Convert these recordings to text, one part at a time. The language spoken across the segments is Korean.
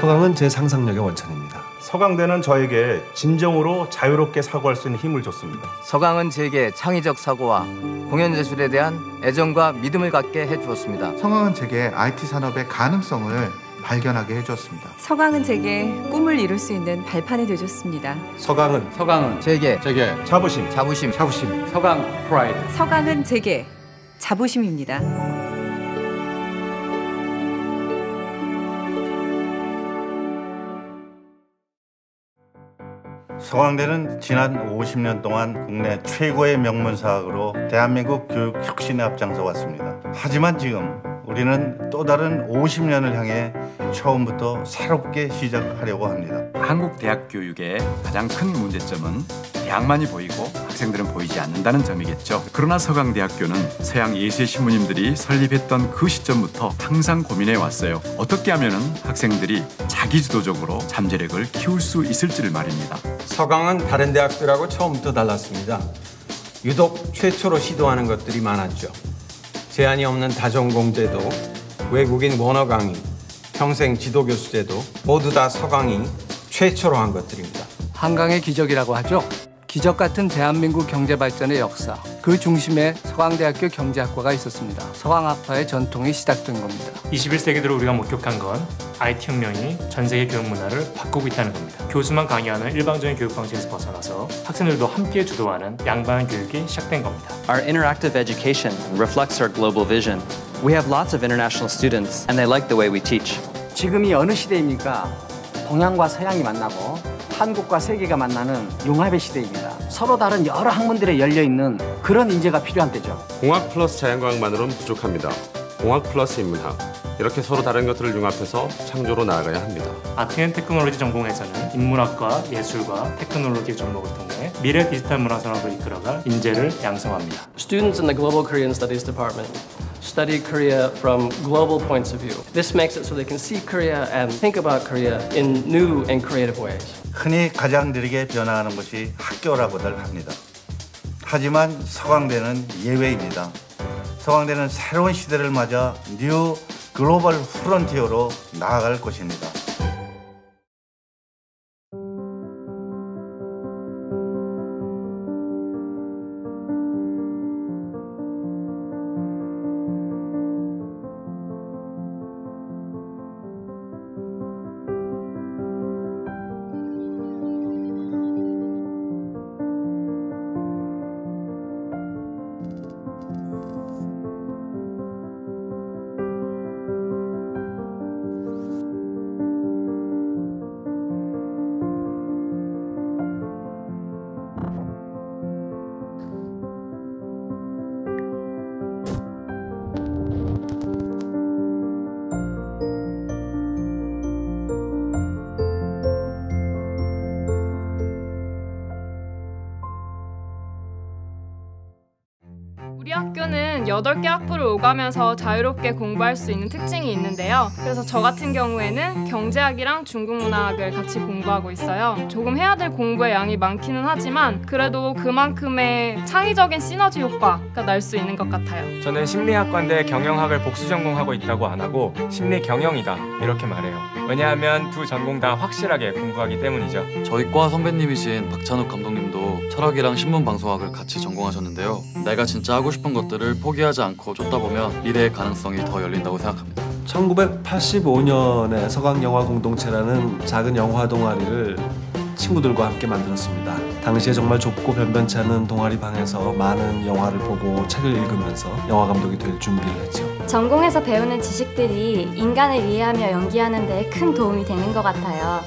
서강은 제 상상력의 원천입니다. 서강대는 저에게 진정으로 자유롭게 사고할 수 있는 힘을 줬습니다. 서강은 제게 창의적 사고와 공연 예술에 대한 애정과 믿음을 갖게 해주었습니다. 서강은 제게 IT 산업의 가능성을 발견하게 해주었습니다. 서강은 제게 꿈을 이룰 수 있는 발판이 되어줬습니다. 서강은 제게 자부심. 서강 프라이드. 서강은 제게 자부심입니다. 서강대는 지난 50년 동안 국내 최고의 명문사학으로 대한민국 교육 혁신에 앞장서 왔습니다. 하지만 지금 우리는 또 다른 50년을 향해 처음부터 새롭게 시작하려고 합니다. 한국 대학 교육의 가장 큰 문제점은 대학만이 보이고 학생들은 보이지 않는다는 점이겠죠. 그러나 서강대학교는 서양 예수의 신부님들이 설립했던 그 시점부터 항상 고민해 왔어요. 어떻게 하면 학생들이 자기주도적으로 잠재력을 키울 수 있을지를 말입니다. 서강은 다른 대학들하고 처음부터 달랐습니다. 유독 최초로 시도하는 것들이 많았죠. 제한이 없는 다전공제도, 외국인 원어 강의, 평생 지도교수제도 모두 다 서강이 최초로 한 것들입니다. 한강의 기적이라고 하죠. 기적 같은 대한민국 경제 발전의 역사, 그 중심에 서강대학교 경제학과가 있었습니다. 서강학파의 전통이 시작된 겁니다. 21세기 들어 우리가 목격한 건 IT 혁명이 전 세계 교육 문화를 바꾸고 있다는 겁니다. 교수만 강의하는 일방적인 교육 방식에서 벗어나서 학생들도 함께 주도하는 양방향 교육이 시작된 겁니다. Our interactive education reflects our global vision. We have lots of international students and they like the way we teach. 지금이 어느 시대입니까? 동양과 서양이 만나고 한국과 세계가 만나는 융합의 시대입니다. 서로 다른 여러 학문들에 열려있는 그런 인재가 필요한 때죠. 공학 플러스 자연과학만으로는 부족합니다. 공학 플러스 인문학, 이렇게 서로 다른 것들을 융합해서 창조로 나아가야 합니다. 아트 앤 테크놀로지 전공에서는 인문학과 예술과 테크놀로지 접목을 통해 미래 디지털 문화 산업을 이끌어갈 인재를 양성합니다. Students in the Global Korean Studies Department study Korea from global points of view. This makes it so they can see Korea and think about Korea in new and creative ways. 흔히 가장 느리게 변화하는 것이 학교라고들 합니다. 하지만 서강대는 예외입니다. 서강대는 새로운 시대를 맞아 뉴 글로벌 프론티어로 나아갈 것입니다. 우리 학교는 8개 학부를 오가면서 자유롭게 공부할 수 있는 특징이 있는데요. 그래서 저 같은 경우에는 경제학이랑 중국문화학을 같이 공부하고 있어요. 조금 해야 될 공부의 양이 많기는 하지만 그래도 그만큼의 창의적인 시너지 효과가 날 수 있는 것 같아요. 저는 심리학과인데 경영학을 복수 전공하고 있다고 안 하고 심리 경영이다 이렇게 말해요. 왜냐하면 두 전공 다 확실하게 공부하기 때문이죠. 저희 과 선배님이신 박찬욱 감독님도 철학이랑 신문방송학을 같이 전공하셨는데요. 내가 진짜 하고 싶은 것들을 포기하지 않고 쫓다 보면 미래의 가능성이 더 열린다고 생각합니다. 1985년에 서강영화 공동체라는 작은 영화 동아리를 친구들과 함께 만들었습니다. 당시에 정말 좁고 변변치 않은 동아리 방에서 많은 영화를 보고 책을 읽으면서 영화 감독이 될 준비를 했죠. 전공에서 배우는 지식들이 인간을 이해하며 연기하는 데 큰 도움이 되는 것 같아요.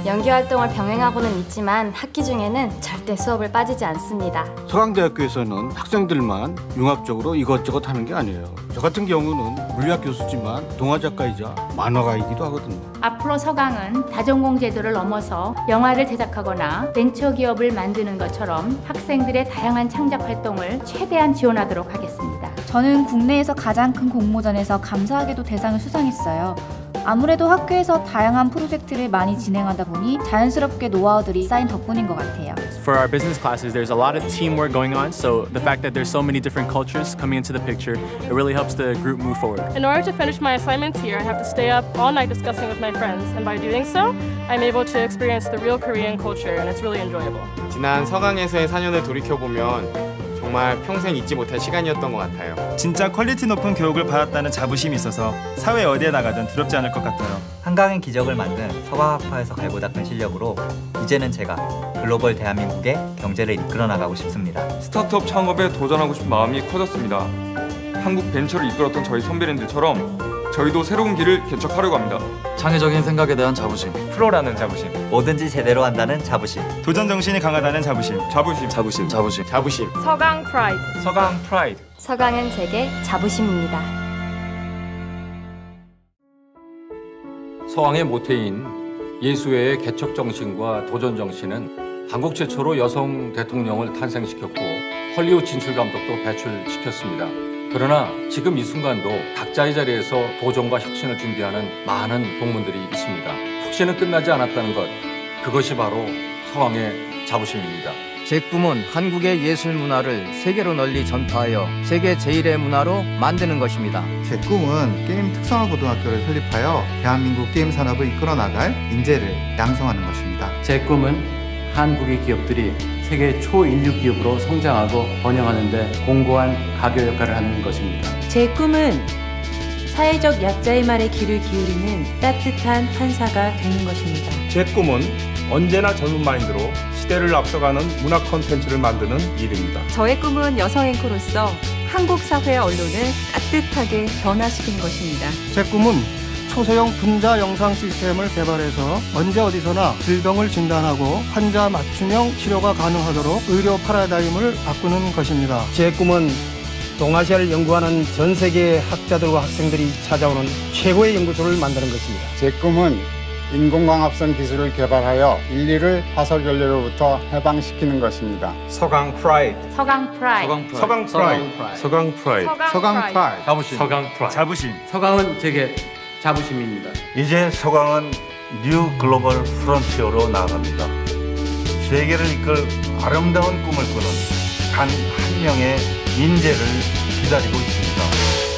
연기 활동을 병행하고는 있지만 학기 중에는 절대 수업을 빠지지 않습니다. 서강대학교에서는 학생들만 융합적으로 이것저것 하는 게 아니에요. 저 같은 경우는 물리학 교수지만 동화작가이자 만화가이기도 하거든요. 앞으로 서강은 다전공 제도를 넘어서 영화를 제작하거나 벤처기업을 만드는 것처럼 학생들의 다양한 창작 활동을 최대한 지원하도록 하겠습니다. 저는 국내에서 가장 큰 공모전에서 감사하게도 대상을 수상했어요. 아무래도 학교에서 다양한 프로젝트를 많이 진행하다 보니 자연스럽게 노하우들이 쌓인 덕분인 것 같아요. For our business classes, there's a lot of teamwork going on, so the fact that there's so many different cultures coming into the picture, it really helps the group move forward. In order to finish my assignments here, I have to stay up all night discussing with my friends, and by doing so, I'm able to experience the real Korean culture, and it's really enjoyable. 지난 서강에서의 4년을 돌이켜보면 정말 평생 잊지 못할 시간이었던 것 같아요. 진짜 퀄리티 높은 교육을 받았다는 자부심이 있어서 사회 어디에 나가든 두렵지 않을 것 같아요. 한강의 기적을 만든 서강학파에서 갈고 닦은 실력으로 이제는 제가 글로벌 대한민국의 경제를 이끌어 나가고 싶습니다. 스타트업 창업에 도전하고 싶은 마음이 커졌습니다. 한국 벤처를 이끌었던 저희 선배님들처럼 저희도 새로운 길을 개척하려고 합니다. 창의적인 생각에 대한 자부심, 프로라는 자부심, 뭐든지 제대로 한다는 자부심, 도전 정신이 강하다는 자부심, 자부심. 서강 프라이드. 서강 프라이드. 서강은 제게 자부심입니다. 서강의 모태인 예수회의 개척 정신과 도전 정신은 한국 최초로 여성 대통령을 탄생시켰고 헐리우드 진출 감독도 배출시켰습니다. 그러나 지금 이 순간도 각자의 자리에서 도전과 혁신을 준비하는 많은 동문들이 있습니다. 혁신은 끝나지 않았다는 것, 그것이 바로 서강의 자부심입니다. 제 꿈은 한국의 예술 문화를 세계로 널리 전파하여 세계 제1의 문화로 만드는 것입니다. 제 꿈은 게임 특성화 고등학교를 설립하여 대한민국 게임 산업을 이끌어 나갈 인재를 양성하는 것입니다. 제 꿈은 한국의 기업들이 세계 초인류 기업으로 성장하고 번영하는 데 공고한 가교 역할을 하는 것입니다. 제 꿈은 사회적 약자의 말에 귀를 기울이는 따뜻한 판사가 되는 것입니다. 제 꿈은 언제나 젊은 마인드로 시대를 앞서가는 문화 콘텐츠를 만드는 일입니다. 저의 꿈은 여성 앵커로서 한국 사회 언론을 따뜻하게 변화시키는 것입니다. 제 꿈은 초소형 분자 영상 시스템을 개발해서 언제 어디서나 질병을 진단하고 환자 맞춤형 치료가 가능하도록 의료 패러다임을 바꾸는 것입니다. 제 꿈은 동아시아를 연구하는 전 세계의 학자들과 학생들이 찾아오는 최고의 연구소를 만드는 것입니다. 제 꿈은 인공광합성 기술을 개발하여 인류를 화석 연료로부터 해방시키는 것입니다. 서강 프라이드. 서강 프라이드. 서강 프라이드. 서강 프라이드. 서강 프라이드. 자부심. 서강 프라이드. 자부심. 서강은 제게 자부심입니다. 이제 서강은 뉴 글로벌 프론티어로 나아갑니다. 세계를 이끌 아름다운 꿈을 꾸는 단 한 명의 인재를 기다리고 있습니다.